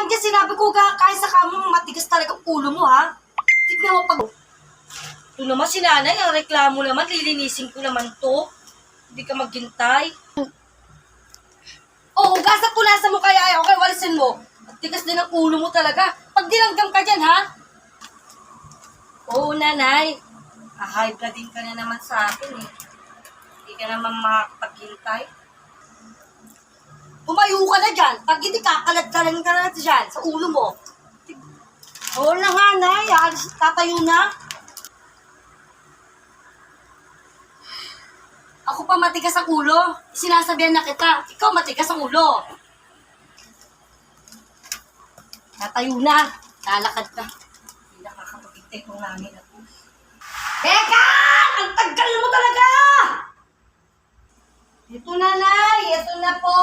dyan, sinabi ko kaya sa kamo, matigas talaga ang ulo mo, ha? Tignan mo pag... Ito naman si nanay, ang reklamo naman, lilinisin ko naman to. Hindi ka maghintay. Oo, gasa punasan mo kaya ayaw, kaya walisin mo. Matigas din ang ulo mo talaga. Pag dilanggam ka dyan, ha? Oo, nanay. High blood din ka na naman sa akin, eh. Hindi ka naman makapaghintay. Tumayo ka na dyan. Pag hindi kakalad-kalan ka na dyan sa ulo mo. Oo na nga, nay. Tatayo na. Ako pa matigas ang ulo. Sinasabihan na kita. Ikaw matigas ang ulo. Tatayo na. Lalakad ka. Hindi nakakapagintay kung namin ako. Teka! Ang tagal mo talaga! Ito na, nay. Ito na po.